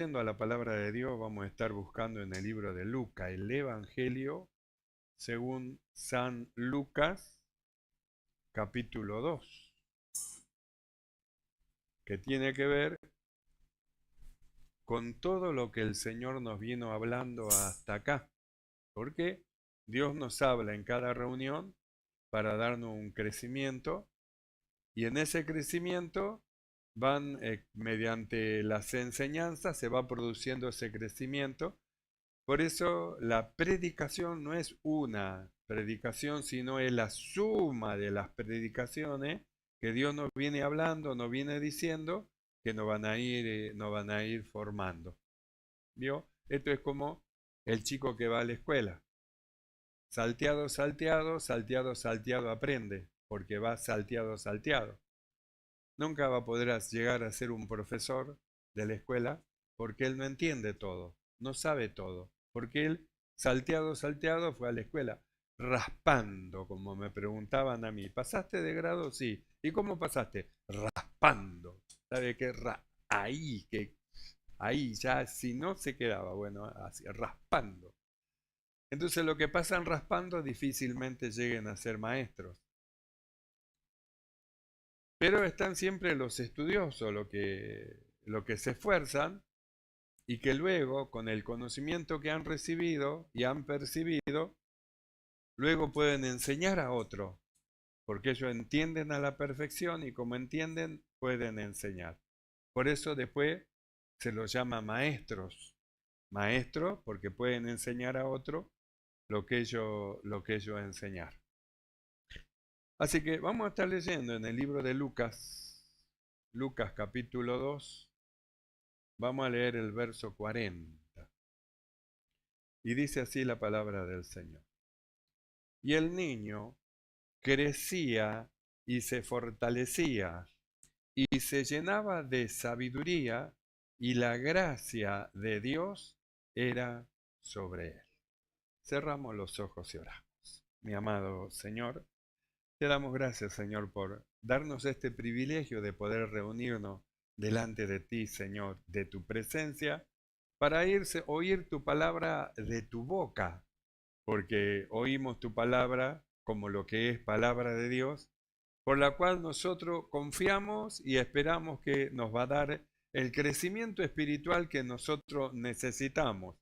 Yendo a la palabra de Dios, vamos a estar buscando en el libro de Lucas, el Evangelio según San Lucas, capítulo 2, que tiene que ver con todo lo que el Señor nos vino hablando hasta acá, porque Dios nos habla en cada reunión para darnos un crecimiento, y en ese crecimiento van, mediante las enseñanzas, se va produciendo ese crecimiento. Por eso la predicación no es una predicación, sino es la suma de las predicaciones que Dios nos viene hablando, nos viene diciendo, que nos van a ir formando. ¿Vio? Esto es como el chico que va a la escuela. Salteado, salteado, salteado, salteado aprende, porque va salteado, salteado. Nunca va a poder llegar a ser un profesor de la escuela porque él no entiende todo, no sabe todo, porque él, salteado, salteado, fue a la escuela, raspando, como me preguntaban a mí. ¿Pasaste de grado? Sí. ¿Y cómo pasaste? Raspando. ¿Sabe qué? Ahí ya, si no se quedaba, bueno, así, raspando. Entonces, lo que pasan raspando difícilmente lleguen a ser maestros. Pero están siempre los estudiosos, lo que se esfuerzan y que luego, con el conocimiento que han recibido y han percibido, luego pueden enseñar a otro, porque ellos entienden a la perfección y como entienden, pueden enseñar. Por eso después se los llama maestros. Maestros porque pueden enseñar a otro lo que ellos enseñaron. Así que vamos a estar leyendo en el libro de Lucas, Lucas capítulo 2, vamos a leer el verso 40. Y dice así la palabra del Señor. Y el niño crecía y se fortalecía y se llenaba de sabiduría y la gracia de Dios era sobre él. Cerramos los ojos y oramos. Mi amado Señor, te damos gracias, Señor, por darnos este privilegio de poder reunirnos delante de ti, Señor, de tu presencia, para oír tu palabra de tu boca, porque oímos tu palabra como lo que es palabra de Dios, por la cual nosotros confiamos y esperamos que nos va a dar el crecimiento espiritual que nosotros necesitamos.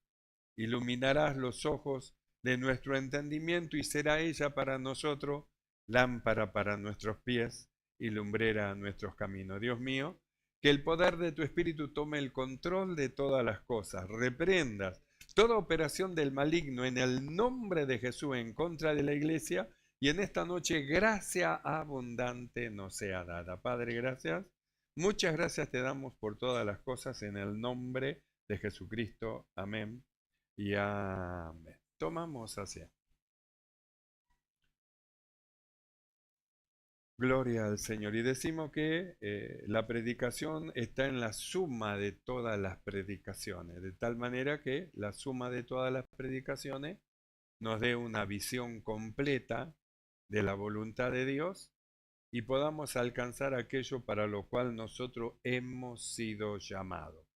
Iluminarás los ojos de nuestro entendimiento y será ella para nosotros lámpara para nuestros pies y lumbrera a nuestros caminos. Dios mío, que el poder de tu Espíritu tome el control de todas las cosas. Reprendas toda operación del maligno en el nombre de Jesús en contra de la iglesia y en esta noche gracia abundante nos sea dada. Padre, gracias. Muchas gracias te damos por todas las cosas en el nombre de Jesucristo. Amén y amén. Tomamos asiento. Gloria al Señor. Y decimos que la predicación está en la suma de todas las predicaciones, de tal manera que la suma de todas las predicaciones nos dé una visión completa de la voluntad de Dios y podamos alcanzar aquello para lo cual nosotros hemos sido llamados.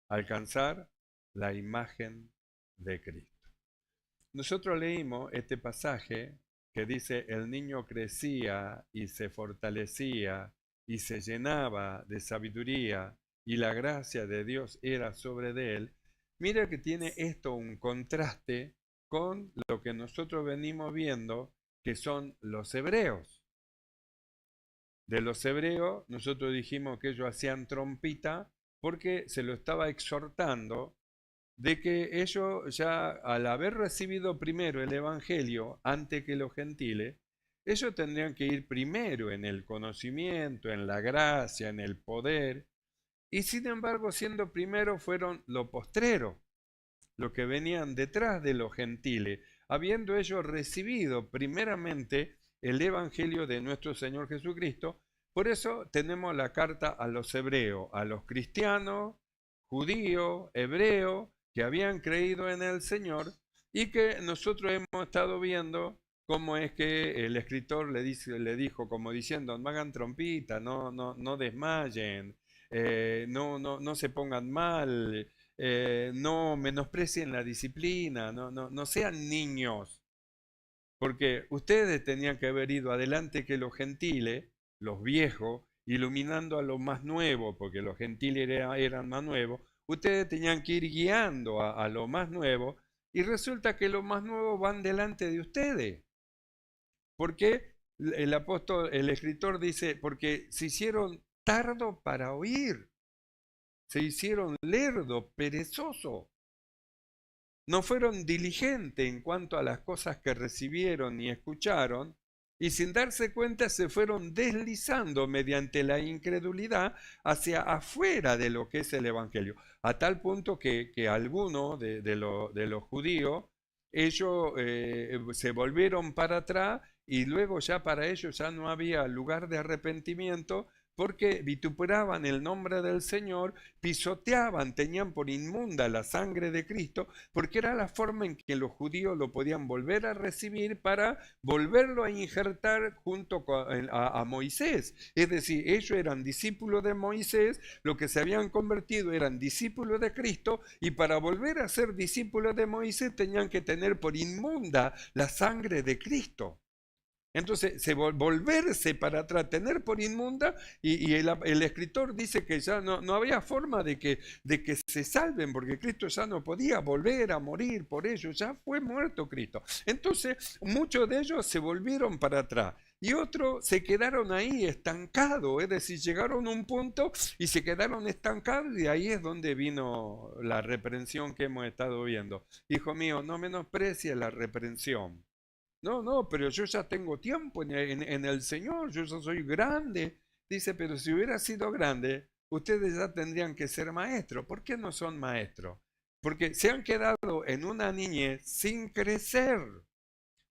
Alcanzar la imagen de Cristo. Nosotros leímos este pasaje que dice, el niño crecía y se fortalecía y se llenaba de sabiduría y la gracia de Dios era sobre de él. Mira que tiene esto un contraste con lo que nosotros venimos viendo, que son los hebreos. De los hebreos, nosotros dijimos que ellos hacían trompita porque se lo estaba exhortando de que ellos ya al haber recibido primero el Evangelio antes que los gentiles, ellos tendrían que ir primero en el conocimiento, en la gracia, en el poder, y sin embargo siendo primero fueron los postreros, los que venían detrás de los gentiles, habiendo ellos recibido primeramente el Evangelio de nuestro Señor Jesucristo. Por eso tenemos la carta a los hebreos, a los cristianos, judíos, hebreos, que habían creído en el Señor y que nosotros hemos estado viendo cómo es que el escritor le dijo, como diciendo, no hagan trompita, no desmayen, no se pongan mal, no menosprecien la disciplina, no sean niños, porque ustedes tenían que haber ido adelante que los gentiles, los viejos, iluminando a los más nuevos, porque los gentiles eran más nuevos, ustedes tenían que ir guiando a los más nuevos, y resulta que los más nuevos van delante de ustedes. Porque el apóstol, el escritor dice, porque se hicieron tardo para oír, se hicieron lerdo, perezoso. No fueron diligentes en cuanto a las cosas que recibieron y escucharon, y sin darse cuenta se fueron deslizando mediante la incredulidad hacia afuera de lo que es el Evangelio, a tal punto que algunos de los judíos, ellos se volvieron para atrás y luego ya para ellos ya no había lugar de arrepentimiento, porque vituperaban el nombre del Señor, pisoteaban, tenían por inmunda la sangre de Cristo, porque era la forma en que los judíos lo podían volver a recibir para volverlo a injertar junto a Moisés. Es decir, ellos eran discípulos de Moisés, lo que se habían convertido eran discípulos de Cristo, y para volver a ser discípulos de Moisés tenían que tener por inmunda la sangre de Cristo. Entonces, volverse para atrás, tener por inmunda, y el escritor dice que ya no había forma de que se salven, porque Cristo ya no podía volver a morir por ellos, ya fue muerto Cristo. Entonces, muchos de ellos se volvieron para atrás. Y otros se quedaron ahí estancados, es decir, llegaron a un punto y se quedaron estancados, y ahí es donde vino la reprensión que hemos estado viendo. Hijo mío, no menosprecies la reprensión. No, pero yo ya tengo tiempo en el Señor, yo ya soy grande. Dice, pero si hubiera sido grande, ustedes ya tendrían que ser maestros. ¿Por qué no son maestros? Porque se han quedado en una niñez sin crecer.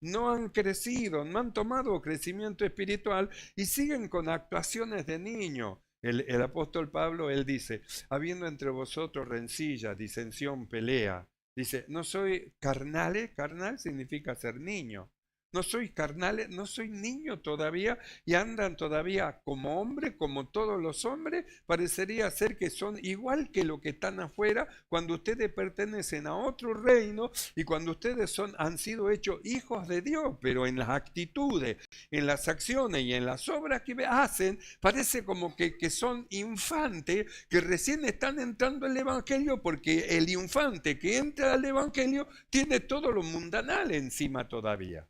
No han crecido, no han tomado crecimiento espiritual y siguen con actuaciones de niño. El apóstol Pablo, él dice, habiendo entre vosotros rencilla, disensión, pelea. Dice, no soy carnales, carnal significa ser niño. No soy carnales, no soy niño todavía, y andan todavía como hombre, como todos los hombres. Parecería ser que son igual que lo que están afuera, cuando ustedes pertenecen a otro reino y cuando ustedes han sido hechos hijos de Dios, pero en las actitudes, en las acciones y en las obras que hacen, parece como que son infantes que recién están entrando al Evangelio, porque el infante que entra al Evangelio tiene todo lo mundanal encima todavía.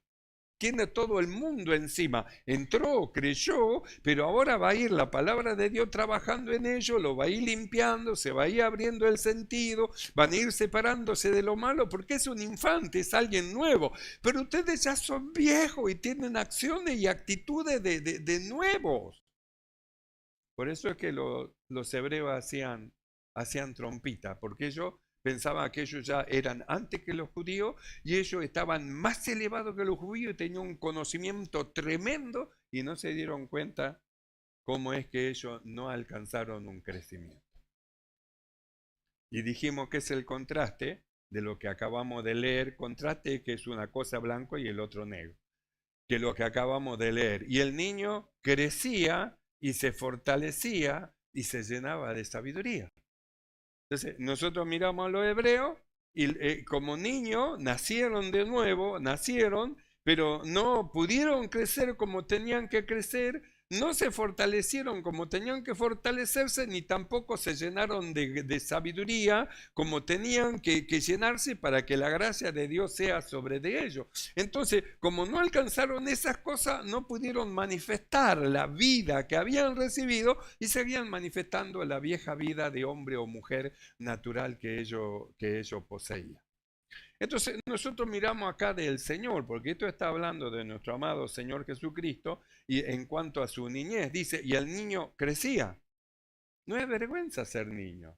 Tiene todo el mundo encima. Entró, creyó, pero ahora va a ir la palabra de Dios trabajando en ello, lo va a ir limpiando, se va a ir abriendo el sentido, van a ir separándose de lo malo, porque es un infante, es alguien nuevo. Pero ustedes ya son viejos y tienen acciones y actitudes de nuevos. Por eso es que los hebreos hacían trompita, porque ellos pensaban que ellos ya eran antes que los judíos, y ellos estaban más elevados que los judíos y tenían un conocimiento tremendo, y no se dieron cuenta cómo es que ellos no alcanzaron un crecimiento. Y dijimos que es el contraste de lo que acabamos de leer, contraste que es una cosa blanco y el otro negro, que lo que acabamos de leer. Y el niño crecía y se fortalecía y se llenaba de sabiduría. Entonces, nosotros miramos a los hebreos y como niños nacieron de nuevo, pero no pudieron crecer como tenían que crecer, no se fortalecieron como tenían que fortalecerse, ni tampoco se llenaron de sabiduría como tenían que llenarse para que la gracia de Dios sea sobre de ellos. Entonces, como no alcanzaron esas cosas, no pudieron manifestar la vida que habían recibido y seguían manifestando la vieja vida de hombre o mujer natural que ellos poseían. Entonces nosotros miramos acá del Señor, porque esto está hablando de nuestro amado Señor Jesucristo, y en cuanto a su niñez, dice, y el niño crecía. No es vergüenza ser niño.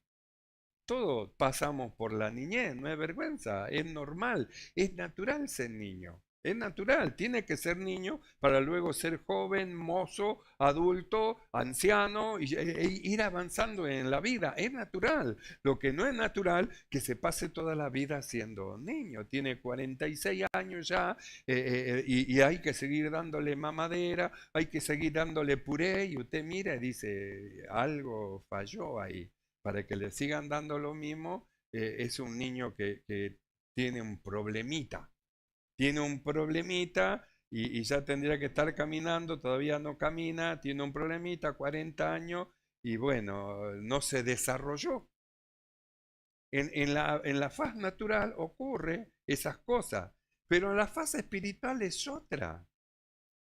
Todos pasamos por la niñez, no es vergüenza, es normal, es natural ser niño. Es natural, tiene que ser niño para luego ser joven, mozo, adulto, anciano e ir avanzando en la vida. Es natural. Lo que no es natural, que se pase toda la vida siendo niño. Tiene 46 años ya y hay que seguir dándole mamadera, hay que seguir dándole puré y usted mira y dice, algo falló ahí. Para que le sigan dando lo mismo, es un niño que tiene un problemita. Tiene un problemita y ya tendría que estar caminando, todavía no camina, tiene un problemita, 40 años y bueno, no se desarrolló. En la faz natural ocurre esas cosas, pero en la faz espiritual es otra.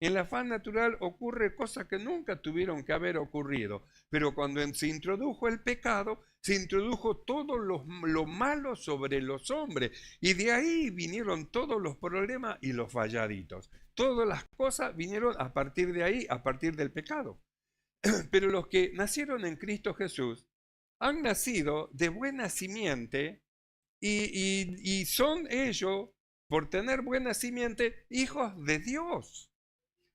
En la faz natural ocurre cosas que nunca tuvieron que haber ocurrido, pero cuando se introdujo el pecado, se introdujo todo lo malo sobre los hombres y de ahí vinieron todos los problemas y los falladitos. Todas las cosas vinieron a partir de ahí, a partir del pecado. Pero los que nacieron en Cristo Jesús han nacido de buena simiente y son ellos, por tener buena simiente, hijos de Dios.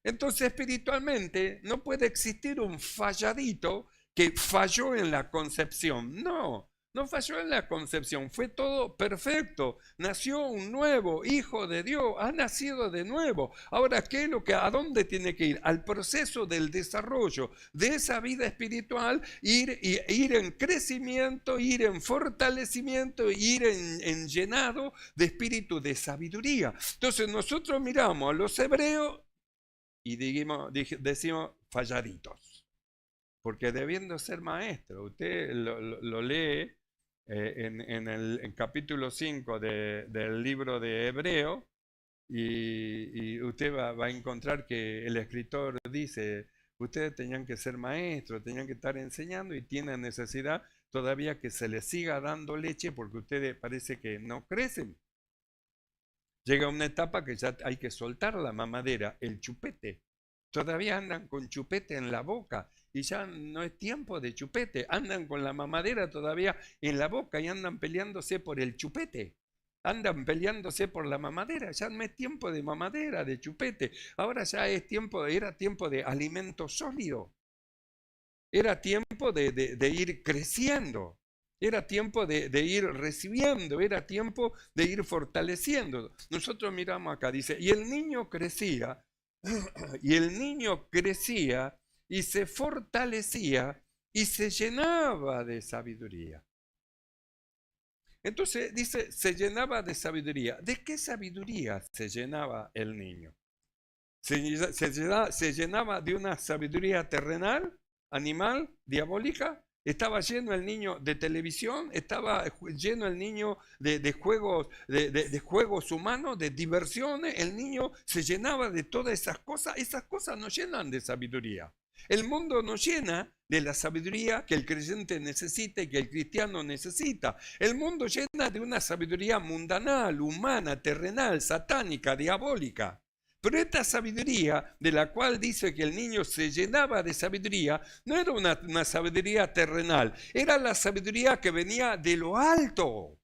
Entonces espiritualmente no puede existir un falladito que falló en la concepción. No, no falló en la concepción, fue todo perfecto. Nació un nuevo hijo de Dios, ha nacido de nuevo. Ahora, ¿qué es lo que, a dónde tiene que ir? Al proceso del desarrollo de esa vida espiritual, ir en crecimiento, ir en fortalecimiento, ir en llenado de espíritu de sabiduría. Entonces nosotros miramos a los hebreos y decimos falladitos, porque debiendo ser maestro, usted lo lee en el capítulo 5 del libro de Hebreo y usted va a encontrar que el escritor dice, ustedes tenían que ser maestros, tenían que estar enseñando y tienen necesidad todavía que se les siga dando leche porque ustedes parece que no crecen. Llega una etapa que ya hay que soltar la mamadera, el chupete. Todavía andan con chupete en la boca y ya no es tiempo de chupete. Andan con la mamadera todavía en la boca y andan peleándose por el chupete. Andan peleándose por la mamadera. Ya no es tiempo de mamadera, de chupete. Ahora ya es era tiempo de alimento sólido. Era tiempo de ir creciendo. Era tiempo de ir recibiendo, era tiempo de ir fortaleciendo. Nosotros miramos acá, dice, y el niño crecía, y el niño crecía y se fortalecía y se llenaba de sabiduría. Entonces dice, se llenaba de sabiduría. ¿De qué sabiduría se llenaba el niño? ¿Se llenaba de una sabiduría terrenal, animal, diabólica? ¿Estaba lleno el niño de televisión? ¿Estaba lleno el niño de juegos humanos, de diversiones? El niño se llenaba de todas esas cosas. Esas cosas nos llenan de sabiduría. El mundo nos llena de la sabiduría que el creyente necesita y que el cristiano necesita. El mundo llena de una sabiduría mundanal, humana, terrenal, satánica, diabólica. Pero esta sabiduría, de la cual dice que el niño se llenaba de sabiduría, no era una sabiduría terrenal, era la sabiduría que venía de lo alto,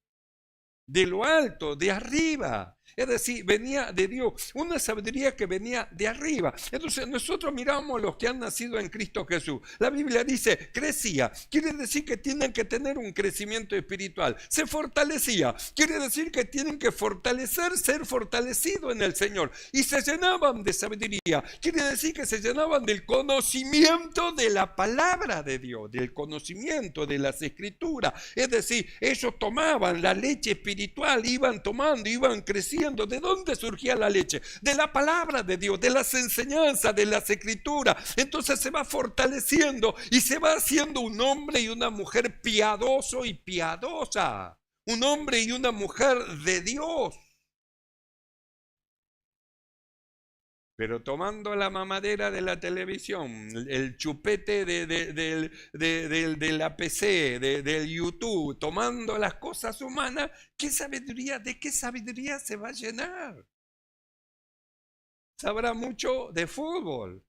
de arriba. Es decir, venía de Dios, una sabiduría que venía de arriba. Entonces nosotros miramos los que han nacido en Cristo Jesús. La Biblia dice, crecía, quiere decir que tienen que tener un crecimiento espiritual. Se fortalecía, quiere decir que tienen que ser fortalecidos en el Señor. Y se llenaban de sabiduría, quiere decir que se llenaban del conocimiento de la palabra de Dios, del conocimiento de las Escrituras. Es decir, ellos tomaban la leche espiritual, iban tomando, iban creciendo. ¿De dónde surgía la leche? De la palabra de Dios, de las enseñanzas, de las Escrituras. Entonces se va fortaleciendo y se va haciendo un hombre y una mujer piadoso y piadosa. Un hombre y una mujer de Dios. Pero tomando la mamadera de la televisión, el chupete de la PC, del YouTube, tomando las cosas humanas, ¿qué sabiduría, de qué sabiduría se va a llenar? Sabrá mucho de fútbol,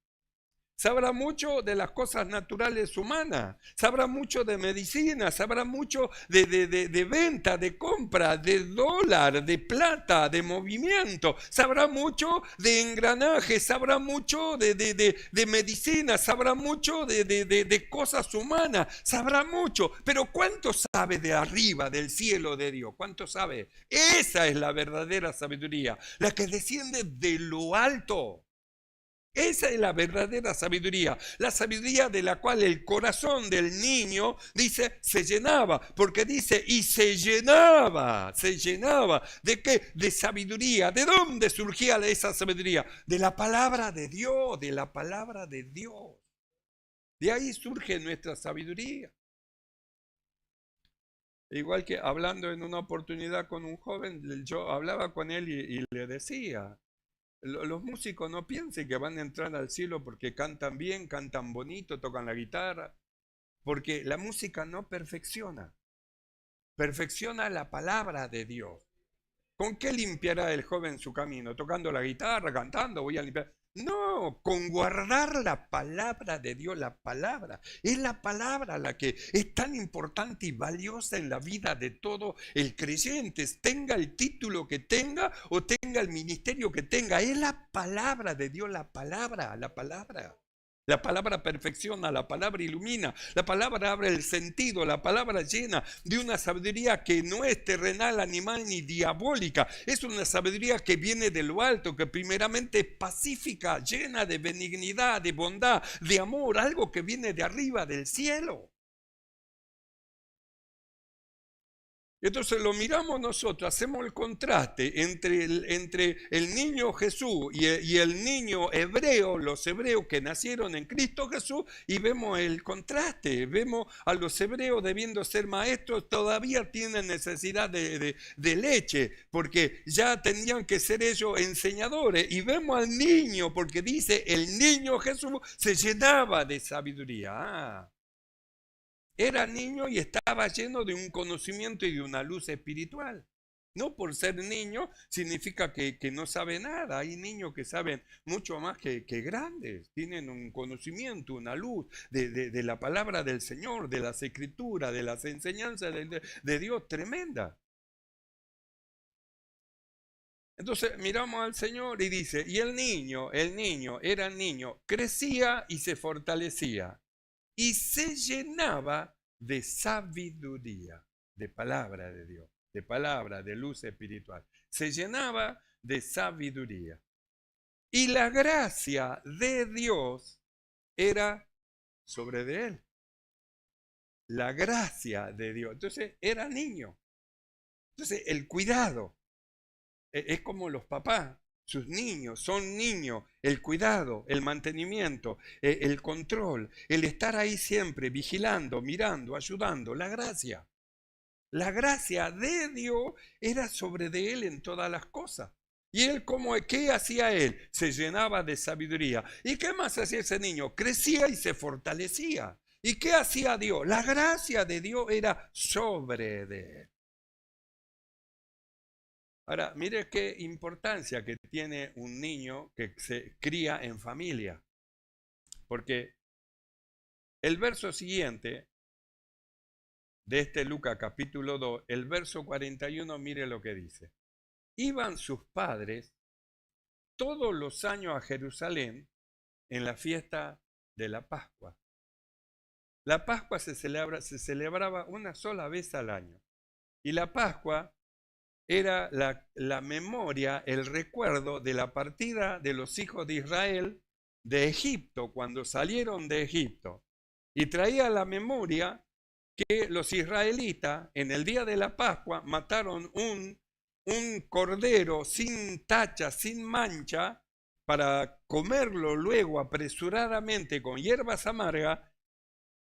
Sabrá mucho de las cosas naturales humanas, sabrá mucho de medicina, sabrá mucho de venta, de compra, de dólar, de plata, de movimiento, sabrá mucho de engranaje, sabrá mucho de medicina, sabrá mucho de cosas humanas, sabrá mucho. Pero ¿cuánto sabe de arriba, del cielo de Dios? ¿Cuánto sabe? Esa es la verdadera sabiduría, la que desciende de lo alto. Esa es la verdadera sabiduría, la sabiduría de la cual el corazón del niño, dice, se llenaba, porque dice, y se llenaba. ¿De qué? De sabiduría. ¿De dónde surgía esa sabiduría? De la palabra de Dios, de la palabra de Dios. De ahí surge nuestra sabiduría. Igual que hablando en una oportunidad con un joven, yo hablaba con él y le decía, los músicos no piensen que van a entrar al cielo porque cantan bien, cantan bonito, tocan la guitarra, porque la música no perfecciona, perfecciona la palabra de Dios. ¿Con qué limpiará el joven su camino? ¿Tocando la guitarra, cantando? Voy a limpiar. No, con guardar la palabra de Dios, la palabra. Es la palabra la que es tan importante y valiosa en la vida de todo el creyente. Tenga el título que tenga o tenga el ministerio que tenga. Es la palabra de Dios, la palabra, la palabra. La palabra perfecciona, la palabra ilumina, la palabra abre el sentido, la palabra llena de una sabiduría que no es terrenal, animal ni diabólica. Es una sabiduría que viene de lo alto, que primeramente es pacífica, llena de benignidad, de bondad, de amor, algo que viene de arriba, del cielo. Entonces lo miramos nosotros, hacemos el contraste entre el niño Jesús y el niño hebreo, los hebreos que nacieron en Cristo Jesús, y vemos el contraste. Vemos a los hebreos debiendo ser maestros, todavía tienen necesidad de leche, porque ya tenían que ser ellos enseñadores. Y vemos al niño, porque dice, el niño Jesús se llenaba de sabiduría. Era niño y estaba lleno de un conocimiento y de una luz espiritual. No por ser niño significa que no sabe nada. Hay niños que saben mucho más que grandes. Tienen un conocimiento, una luz de la palabra del Señor, de las escrituras, de las enseñanzas de Dios tremenda. Entonces miramos al Señor y dice, y el niño era niño, crecía y se fortalecía. Y se llenaba de sabiduría, de palabra de Dios, de palabra, de luz espiritual. Se llenaba de sabiduría. Y la gracia de Dios era sobre de él. La gracia de Dios. Entonces era niño. Entonces el cuidado es como los papás. Sus niños son niños, el cuidado, el mantenimiento, el control, el estar ahí siempre vigilando, mirando, ayudando, la gracia. La gracia de Dios era sobre de él en todas las cosas. Y él, ¿qué hacía él? Se llenaba de sabiduría. ¿Y qué más hacía ese niño? Crecía y se fortalecía. ¿Y qué hacía Dios? La gracia de Dios era sobre de él. Ahora, mire qué importancia que tiene un niño que se cría en familia. Porque el verso siguiente de este Lucas capítulo 2, el verso 41, mire lo que dice. Iban sus padres todos los años a Jerusalén en la fiesta de la Pascua. La Pascua se celebraba una sola vez al año. Y la Pascua era la memoria, el recuerdo de la partida de los hijos de Israel de Egipto, cuando salieron de Egipto. Y traía la memoria que los israelitas en el día de la Pascua mataron un cordero sin tacha, sin mancha, para comerlo luego apresuradamente con hierbas amargas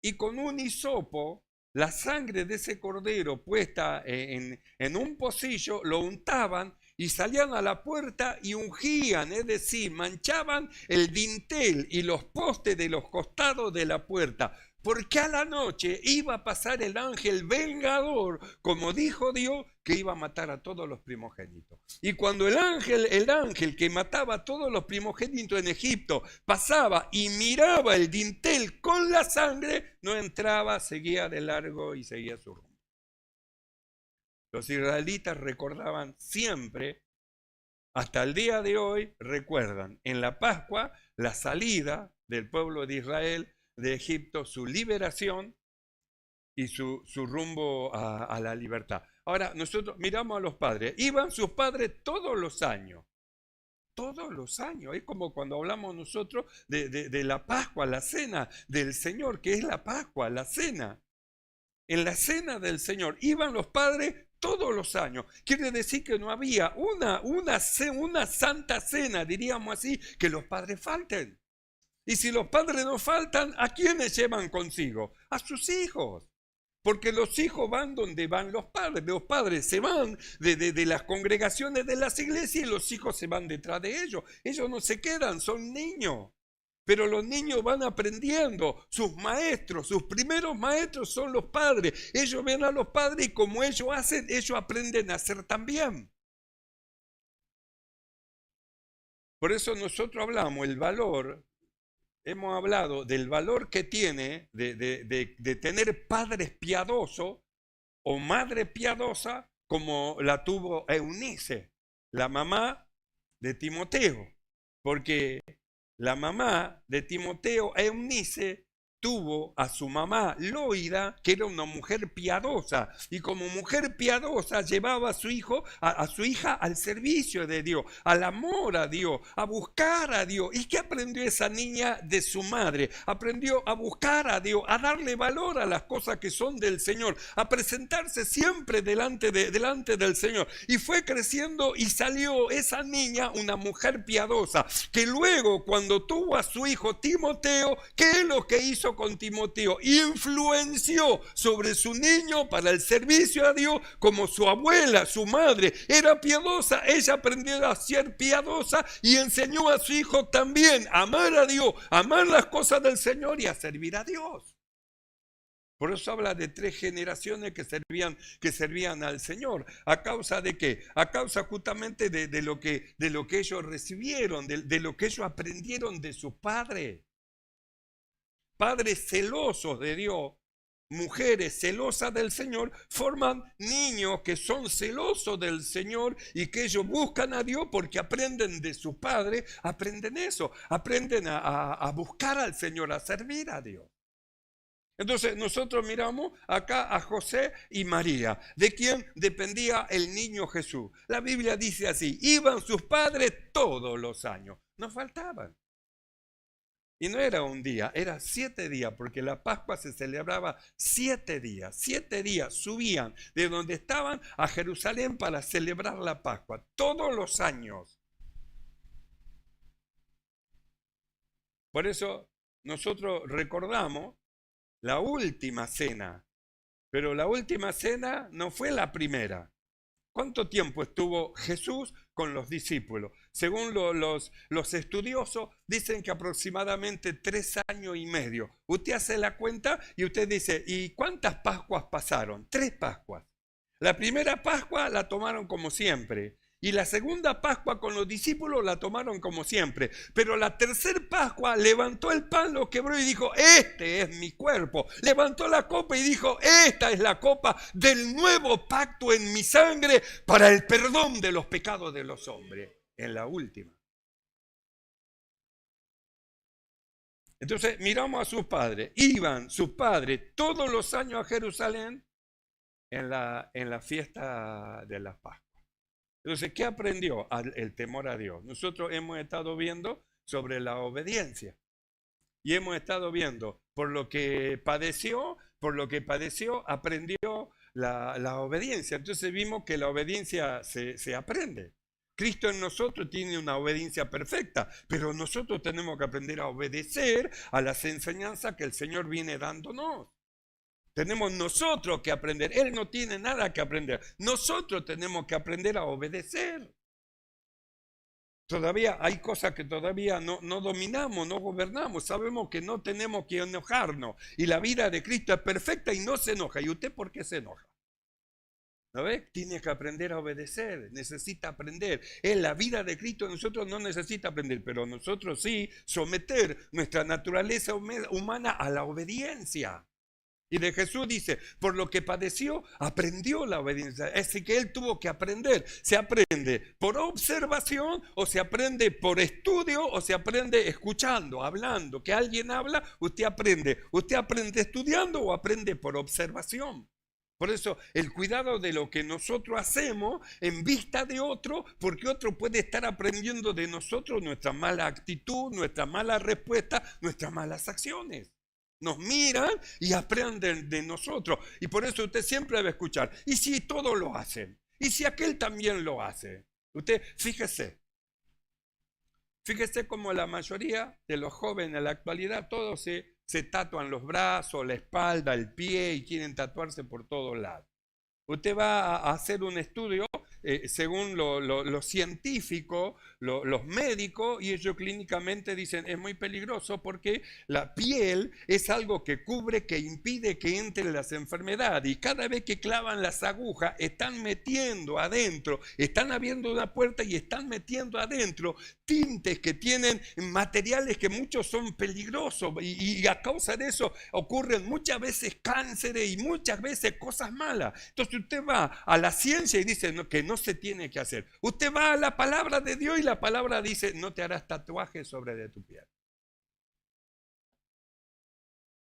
y con un hisopo. La sangre de ese cordero puesta en un pocillo, lo untaban y salían a la puerta y ungían, es decir, manchaban el dintel y los postes de los costados de la puerta porque a la noche iba a pasar el ángel vengador, como dijo Dios, que iba a matar a todos los primogénitos. Y cuando el ángel que mataba a todos los primogénitos en Egipto pasaba y miraba el dintel con la sangre, no entraba, seguía de largo y seguía su rumbo. Los israelitas recordaban siempre, hasta el día de hoy, recuerdan en la Pascua la salida del pueblo de Israel de Egipto, su liberación y su rumbo a la libertad. Ahora, nosotros miramos a los padres. Iban sus padres todos los años. Todos los años. Es como cuando hablamos nosotros de la Pascua, la cena del Señor, que es la Pascua, la cena. En la cena del Señor iban los padres todos los años. Quiere decir que no había una santa cena, diríamos así, que los padres falten. Y si los padres no faltan, ¿a quiénes llevan consigo? A sus hijos. Porque los hijos van donde van los padres. Los padres se van de las congregaciones de las iglesias y los hijos se van detrás de ellos. Ellos no se quedan, son niños. Pero los niños van aprendiendo, sus maestros, sus primeros maestros son los padres. Ellos ven a los padres y como ellos hacen, ellos aprenden a hacer también. Por eso nosotros hablamos el valor, hemos hablado del valor que tiene de tener padres piadosos o madre piadosa como la tuvo Eunice, la mamá de Timoteo, porque la mamá de Timoteo, Eunice, tuvo a su mamá Loida, que era una mujer piadosa, y como mujer piadosa llevaba a su hijo, a su hija al servicio de Dios, al amor a Dios, a buscar a Dios. ¿Y qué aprendió esa niña de su madre? Aprendió a buscar a Dios, a darle valor a las cosas que son del Señor, a presentarse siempre delante del Señor. Y fue creciendo y salió esa niña una mujer piadosa, que luego cuando tuvo a su hijo Timoteo, ¿qué es lo que hizo con Timoteo? Influenció sobre su niño para el servicio a Dios, como su abuela, su madre era piadosa, ella aprendió a ser piadosa y enseñó a su hijo también a amar a Dios, a amar las cosas del Señor y a servir a Dios. Por eso habla de 3 generaciones que servían al Señor. ¿A causa de qué? A causa justamente de lo que ellos recibieron, de lo que ellos aprendieron de sus padres. Padres celosos de Dios, mujeres celosas del Señor, forman niños que son celosos del Señor y que ellos buscan a Dios porque aprenden de su padre, aprenden eso, aprenden a buscar al Señor, a servir a Dios. Entonces nosotros miramos acá a José y María, de quien dependía el niño Jesús. La Biblia dice así: iban sus padres todos los años, no faltaban. Y no era un día, era 7 días, porque la Pascua se celebraba 7 días. 7 días subían de donde estaban a Jerusalén para celebrar la Pascua, todos los años. Por eso nosotros recordamos la última cena, pero la última cena no fue la primera. ¿Cuánto tiempo estuvo Jesús con los discípulos? Según los estudiosos, dicen que aproximadamente 3 años y medio. Usted hace la cuenta y usted dice, ¿y cuántas Pascuas pasaron? 3 Pascuas. La primera Pascua la tomaron como siempre. Y la segunda Pascua con los discípulos la tomaron como siempre. Pero la tercera Pascua levantó el pan, lo quebró y dijo, este es mi cuerpo. Levantó la copa y dijo, esta es la copa del nuevo pacto en mi sangre para el perdón de los pecados de los hombres. En la última. Entonces miramos a sus padres. Iban sus padres todos los años a Jerusalén en la fiesta de la Pascua. Entonces, ¿qué aprendió? El temor a Dios. Nosotros hemos estado viendo sobre la obediencia. Y hemos estado viendo por lo que padeció, aprendió la obediencia. Entonces vimos que la obediencia se aprende. Cristo en nosotros tiene una obediencia perfecta, pero nosotros tenemos que aprender a obedecer a las enseñanzas que el Señor viene dándonos. Tenemos nosotros que aprender. Él no tiene nada que aprender. Nosotros tenemos que aprender a obedecer. Todavía hay cosas que todavía no dominamos, no gobernamos. Sabemos que no tenemos que enojarnos. Y la vida de Cristo es perfecta y no se enoja. ¿Y usted por qué se enoja? ¿No ve? Tiene que aprender a obedecer, necesita aprender. En la vida de Cristo nosotros no necesita aprender, pero nosotros sí someter nuestra naturaleza humana a la obediencia. Y de Jesús dice, por lo que padeció, aprendió la obediencia. Es decir, que él tuvo que aprender. Se aprende por observación, o se aprende por estudio, o se aprende escuchando, hablando. Que alguien habla, usted aprende. ¿Usted aprende estudiando o aprende por observación? Por eso el cuidado de lo que nosotros hacemos en vista de otro, porque otro puede estar aprendiendo de nosotros nuestra mala actitud, nuestra mala respuesta, nuestras malas acciones. Nos miran y aprenden de nosotros. Y por eso usted siempre debe escuchar. ¿Y si todos lo hacen? ¿Y si aquel también lo hace? Usted fíjese como la mayoría de los jóvenes en la actualidad, todos se tatuan los brazos, la espalda, el pie y quieren tatuarse por todos lados. Usted va a hacer un estudio según lo científico, los médicos, y ellos clínicamente dicen es muy peligroso porque la piel es algo que cubre, que impide que entren las enfermedades, y cada vez que clavan las agujas están metiendo adentro, están abriendo una puerta y están metiendo adentro tintes que tienen materiales que muchos son peligrosos, y a causa de eso ocurren muchas veces cánceres y muchas veces cosas malas. Entonces usted va a la ciencia y dice que no se tiene que hacer. Usted va a la palabra de Dios y la palabra dice no te harás tatuajes sobre de tu piel.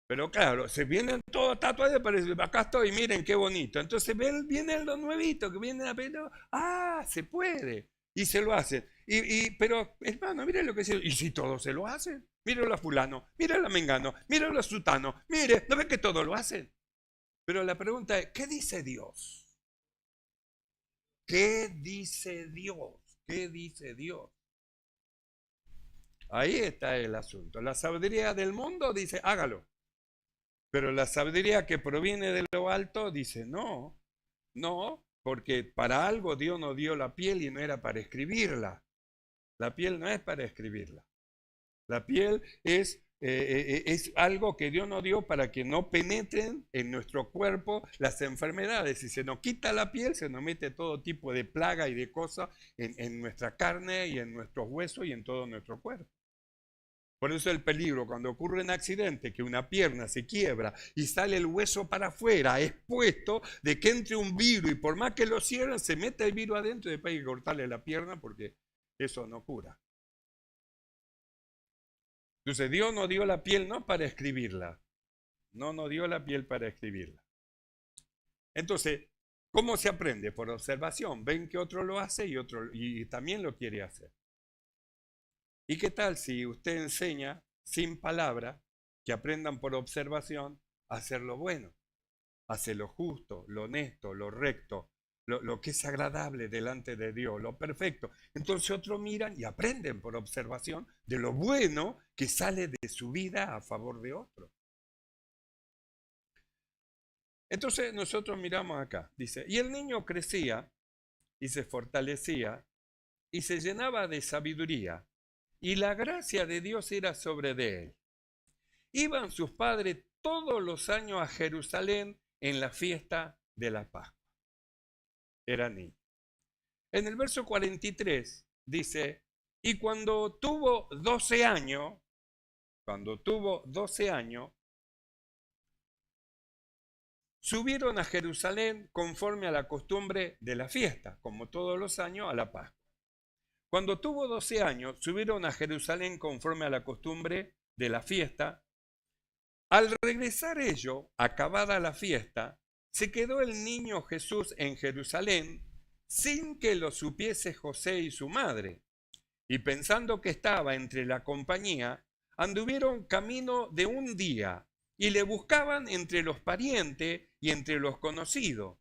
Pero claro, se vienen todos tatuajes, pero acá estoy, miren qué bonito. Entonces viene lo nuevito, que viene a ver, se puede. Y se lo hacen. Pero hermano, miren lo que dice. ¿Y si todos se lo hacen? Míralo a fulano, míralo a mengano, míralo a sutano. Mire, ¿no ven que todos lo hacen? Pero la pregunta es, ¿qué dice Dios? ¿Qué dice Dios? ¿Qué dice Dios? Ahí está el asunto. La sabiduría del mundo dice, hágalo. Pero la sabiduría que proviene de lo alto dice, no, porque para algo Dios nos dio la piel y no era para escribirla. La piel no es para escribirla. La piel es algo que Dios nos dio para que no penetren en nuestro cuerpo las enfermedades. Si se nos quita la piel, se nos mete todo tipo de plaga y de cosas en nuestra carne y en nuestros huesos y en todo nuestro cuerpo. Por eso el peligro cuando ocurre un accidente, que una pierna se quiebra y sale el hueso para afuera, expuesto, de que entre un virus, y por más que lo cierren, se mete el virus adentro y después hay que cortarle la pierna porque eso no cura. Entonces Dios nos dio la piel no para escribirla, no nos dio la piel para escribirla. Entonces, ¿cómo se aprende? Por observación. Ven que otro lo hace y también lo quiere hacer. ¿Y qué tal si usted enseña sin palabra, que aprendan por observación a hacer lo bueno, a hacer lo justo, lo honesto, lo recto, lo que es agradable delante de Dios, lo perfecto? Entonces otros miran y aprenden por observación de lo bueno que sale de su vida a favor de otro. Entonces nosotros miramos acá, dice, y el niño crecía y se fortalecía y se llenaba de sabiduría, y la gracia de Dios era sobre de él. Iban sus padres todos los años a Jerusalén en la fiesta de la Pascua. Era niño. En el verso 43 dice, y cuando tuvo 12 años, subieron a Jerusalén conforme a la costumbre de la fiesta, como todos los años a la Pascua. Cuando tuvo 12 años, subieron a Jerusalén conforme a la costumbre de la fiesta. Al regresar ellos, acabada la fiesta, se quedó el niño Jesús en Jerusalén sin que lo supiese José y su madre. Y pensando que estaba entre la compañía, anduvieron camino de un día y le buscaban entre los parientes y entre los conocidos.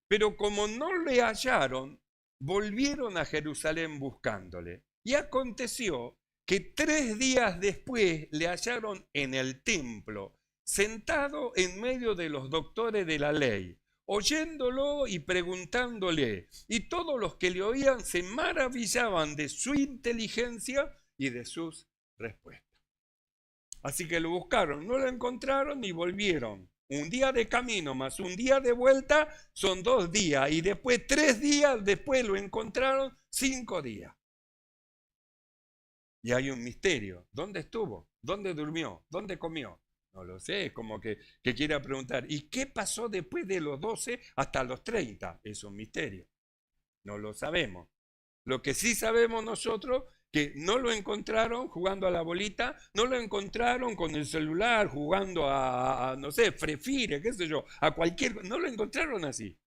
Pero como no le hallaron, volvieron a Jerusalén buscándole. Y aconteció que 3 días después le hallaron en el templo, sentado en medio de los doctores de la ley, oyéndolo y preguntándole. Y todos los que le oían se maravillaban de su inteligencia y de sus respuestas. Así que lo buscaron, no lo encontraron y volvieron. Un día de camino más un día de vuelta son 2 días. Y después 3 días, después lo encontraron 5 días. Y hay un misterio. ¿Dónde estuvo? ¿Dónde durmió? ¿Dónde comió? No lo sé, es como que quiera preguntar. ¿Y qué pasó después de los 12 hasta los 30? Es un misterio. No lo sabemos. Lo que sí sabemos nosotros, que no lo encontraron jugando a la bolita, no lo encontraron con el celular, jugando a no sé, Frefire, qué sé yo, a cualquier... No lo encontraron así.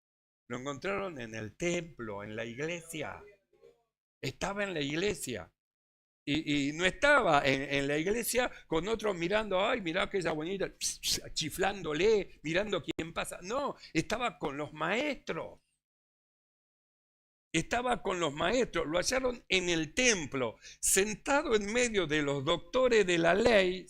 Lo encontraron en el templo, en la iglesia. Estaba en la iglesia. Y no estaba en la iglesia con otros mirando, ay, mirá aquella bonita, chiflándole, mirando quién pasa. No, estaba con los maestros. Estaba con los maestros, lo hallaron en el templo, sentado en medio de los doctores de la ley,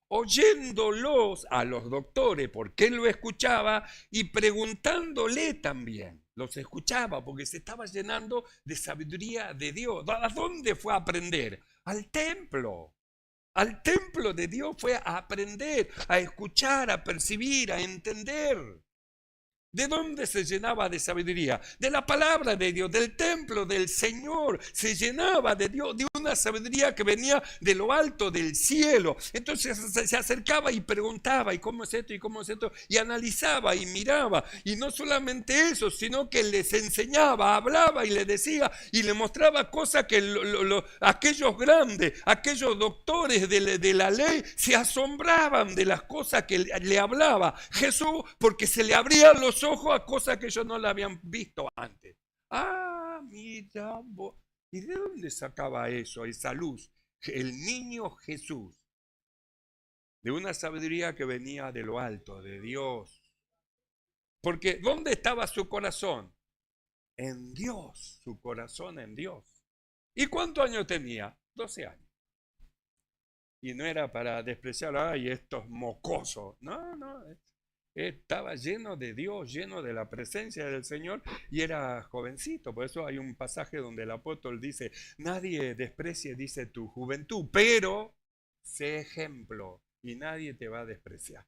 oyéndolos a los doctores, porque él lo escuchaba, y preguntándole también. Los escuchaba porque se estaba llenando de sabiduría de Dios. ¿A dónde fue a aprender? Al templo. Al templo de Dios fue a aprender, a escuchar, a percibir, a entender. ¿De dónde se llenaba de sabiduría? De la palabra de Dios, del templo del Señor. Se llenaba de Dios, de una sabiduría que venía de lo alto del cielo. Entonces se acercaba y preguntaba, ¿y cómo es esto? ¿Y cómo es esto? Y analizaba y miraba. Y no solamente eso, sino que les enseñaba, hablaba y le decía y le mostraba cosas que aquellos grandes, aquellos doctores de la ley se asombraban de las cosas que le hablaba Jesús, porque se le abrían los ojos a cosas que ellos no la habían visto antes. Ah, mira vos. ¿Y de dónde sacaba eso, esa luz? El niño Jesús. De una sabiduría que venía de lo alto, de Dios. Porque ¿dónde estaba su corazón? En Dios, su corazón en Dios. ¿Y cuántos años tenía? 12 años. Y no era para despreciar, ay, estos mocosos. No, no. Estaba lleno de Dios, lleno de la presencia del Señor y era jovencito. Por eso hay un pasaje donde el apóstol dice, nadie desprecie, dice, tu juventud, pero sé ejemplo y nadie te va a despreciar.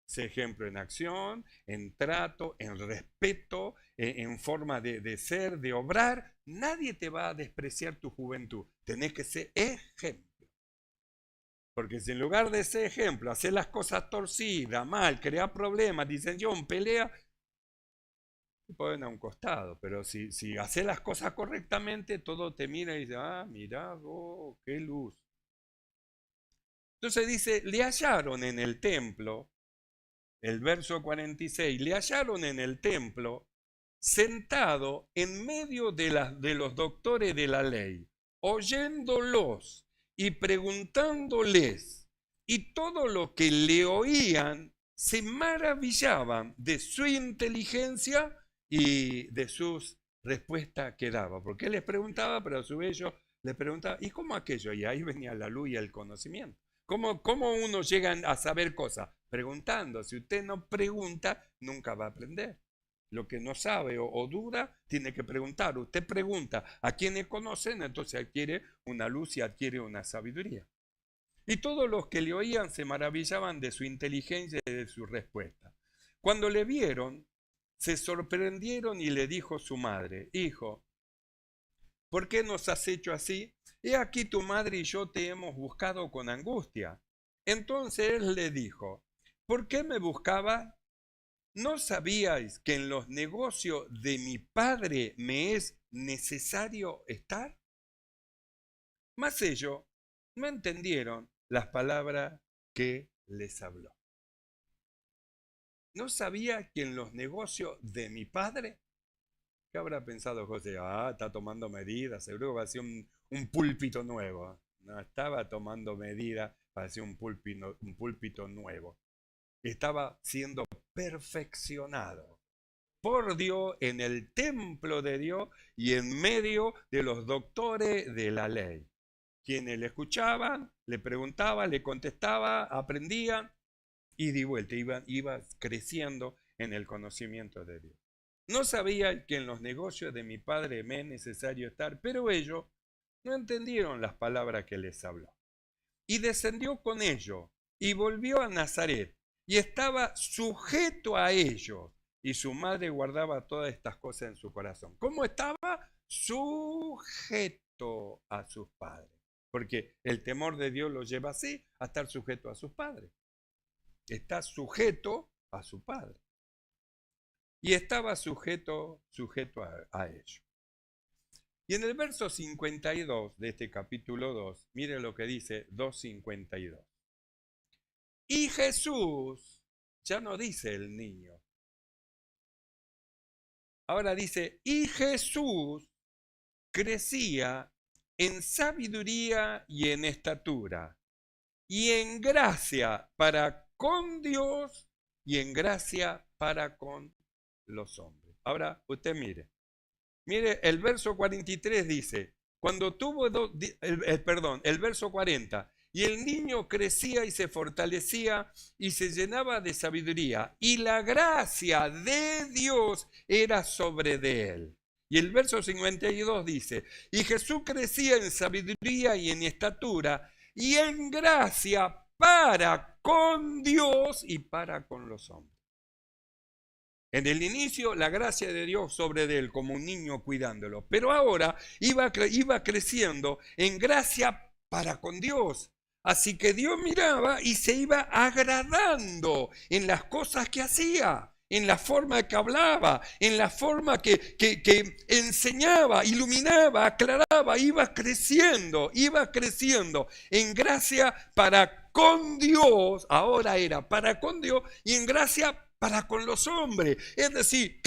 Sé ejemplo en acción, en trato, en respeto, en forma de ser, de obrar. Nadie te va a despreciar tu juventud. Tenés que ser ejemplo. Porque si en lugar de ese ejemplo, hacer las cosas torcidas, mal, crear problemas, disensión, pelea, te ponen a un costado. Pero si haces las cosas correctamente, todo te mira y dice, ah, mirá vos, qué luz. Entonces dice, le hallaron en el templo, el verso 46, le hallaron en el templo, sentado en medio de los doctores de la ley, oyéndolos y preguntándoles, y todos los que le oían se maravillaban de su inteligencia y de sus respuestas que daba. Porque él les preguntaba, pero a su vez ellos les preguntaban, ¿y cómo aquello? Y ahí venía la luz y el conocimiento. ¿Cómo uno llega a saber cosas? Preguntando. Si usted no pregunta, nunca va a aprender. Lo que no sabe o duda, tiene que preguntar. Usted pregunta a quienes conocen, entonces adquiere una luz y adquiere una sabiduría. Y todos los que le oían se maravillaban de su inteligencia y de su respuesta. Cuando le vieron, se sorprendieron y le dijo su madre, hijo, ¿por qué nos has hecho así? He aquí tu madre y yo te hemos buscado con angustia. Entonces él le dijo, ¿por qué me buscaba? ¿No sabíais que en los negocios de mi padre me es necesario estar? Mas ellos no entendieron las palabras que les habló. ¿No sabía que en los negocios de mi padre? ¿Qué habrá pensado José? Ah, está tomando medidas, seguro que va a ser un púlpito nuevo. No estaba tomando medidas para hacer un púlpito nuevo. Estaba siendo perfeccionado por Dios en el templo de Dios y en medio de los doctores de la ley. Quienes le escuchaban, le preguntaban, le contestaban, aprendían ida y vuelta, iba creciendo en el conocimiento de Dios. No sabía que en los negocios de mi padre me es necesario estar, pero ellos no entendieron las palabras que les habló. Y descendió con ellos y volvió a Nazaret y estaba sujeto a ellos. Y su madre guardaba todas estas cosas en su corazón. ¿Cómo estaba? Sujeto a sus padres. Porque el temor de Dios lo lleva así, a estar sujeto a sus padres. Está sujeto a su padre. Y estaba sujeto a ellos. Y en el verso 52 de este capítulo 2, mire lo que dice 2:52. Y Jesús, ya no dice el niño. Ahora dice, y Jesús crecía en sabiduría y en estatura, y en gracia para con Dios y en gracia para con los hombres. Ahora usted mire el verso 43 dice, cuando tuvo el verso 40, y el niño crecía y se fortalecía y se llenaba de sabiduría, y la gracia de Dios era sobre de él. Y el verso 52 dice, y Jesús crecía en sabiduría y en estatura y en gracia para con Dios y para con los hombres. En el inicio, la gracia de Dios sobre de él como un niño cuidándolo. Pero ahora iba creciendo en gracia para con Dios. Así que Dios miraba y se iba agradando en las cosas que hacía, en la forma que hablaba, en la forma que enseñaba, iluminaba, aclaraba, iba creciendo en gracia para con Dios. Ahora era para con Dios y en gracia para con los hombres. Es decir,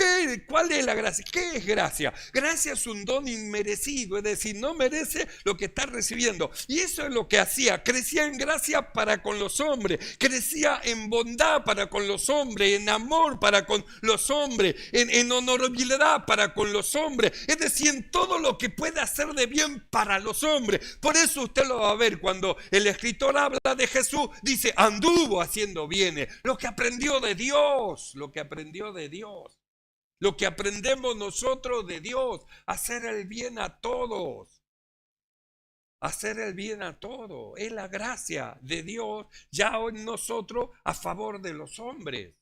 ¿cuál es la gracia? ¿Qué es gracia? Gracia es un don inmerecido, es decir, no merece lo que está recibiendo. Y eso es lo que hacía, crecía en gracia para con los hombres, crecía en bondad para con los hombres, en amor para con los hombres, en honorabilidad para con los hombres, es decir, en todo lo que puede hacer de bien para los hombres. Por eso usted lo va a ver cuando el escritor habla de Jesús, dice, anduvo haciendo bienes, lo que aprendió de Dios. Lo que aprendimos nosotros de Dios, hacer el bien a todos, es la gracia de Dios ya en nosotros a favor de los hombres,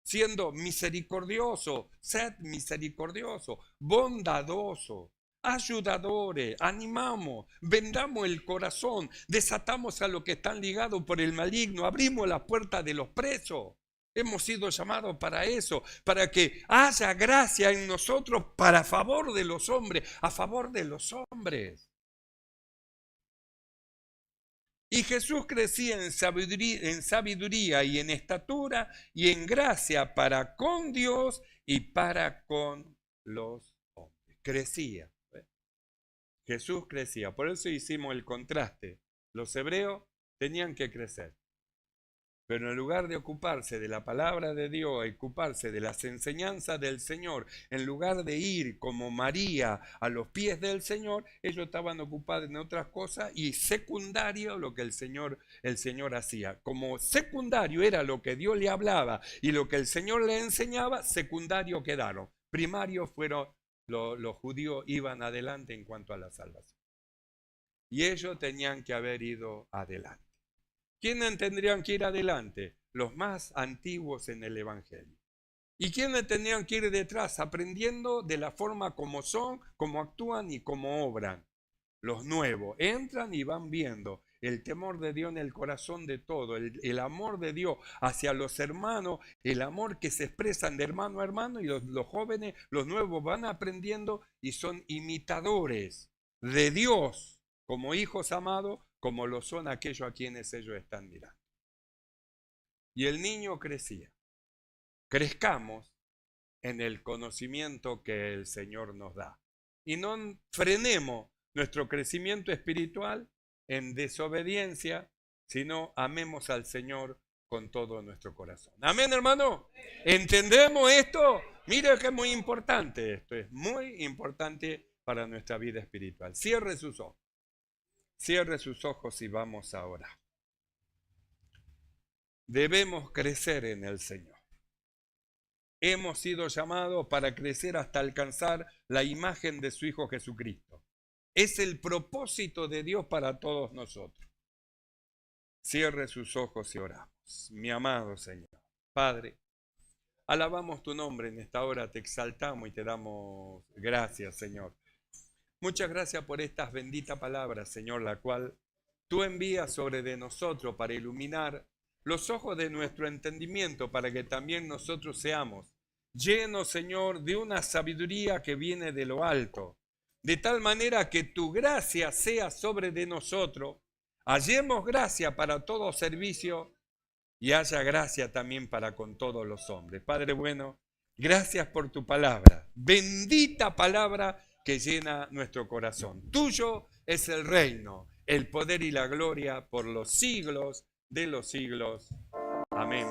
siendo misericordioso, sed misericordioso, bondadoso, ayudadores, animamos, vendamos el corazón, desatamos a los que están ligados por el maligno, abrimos la puerta de los presos. Hemos sido llamados para eso, para que haya gracia en nosotros para favor de los hombres, a favor de los hombres. Y Jesús crecía en sabiduría y en estatura y en gracia para con Dios y para con los hombres. Crecía. Jesús crecía. Por eso hicimos el contraste. Los hebreos tenían que crecer. Pero en lugar de ocuparse de la palabra de Dios, ocuparse de las enseñanzas del Señor, en lugar de ir como María a los pies del Señor, ellos estaban ocupados en otras cosas y secundario lo que el Señor hacía. Como secundario era lo que Dios le hablaba y lo que el Señor le enseñaba, secundario quedaron. Primario fueron los judíos, iban adelante en cuanto a la salvación. Y ellos tenían que haber ido adelante. ¿Quiénes tendrían que ir adelante? Los más antiguos en el Evangelio. ¿Y quiénes tendrían que ir detrás? Aprendiendo de la forma como son, cómo actúan y cómo obran. Los nuevos entran y van viendo el temor de Dios en el corazón de todo, el amor de Dios hacia los hermanos, el amor que se expresan de hermano a hermano, y los jóvenes, los nuevos van aprendiendo y son imitadores de Dios como hijos amados, como lo son aquellos a quienes ellos están mirando. Y el niño crecía. Crezcamos en el conocimiento que el Señor nos da. Y no frenemos nuestro crecimiento espiritual en desobediencia, sino amemos al Señor con todo nuestro corazón. Amén, hermano. ¿Entendemos esto? Mire que es muy importante esto. Es muy importante para nuestra vida espiritual. Cierre sus ojos. Cierre sus ojos y vamos a orar. debemos crecer en el Señor. Hemos sido llamados para crecer hasta alcanzar la imagen de su Hijo Jesucristo. Es el propósito de Dios para todos nosotros. Cierre sus ojos y oramos. Mi amado Señor, Padre, alabamos tu nombre en esta hora, te exaltamos y te damos gracias, Señor. Muchas gracias por estas benditas palabras, Señor, la cual tú envías sobre de nosotros para iluminar los ojos de nuestro entendimiento, para que también nosotros seamos llenos, Señor, de una sabiduría que viene de lo alto, de tal manera que tu gracia sea sobre de nosotros, hallemos gracia para todo servicio y haya gracia también para con todos los hombres. Padre bueno, gracias por tu palabra, bendita palabra que llena nuestro corazón. Tuyo es el reino, el poder y la gloria por los siglos de los siglos. Amén.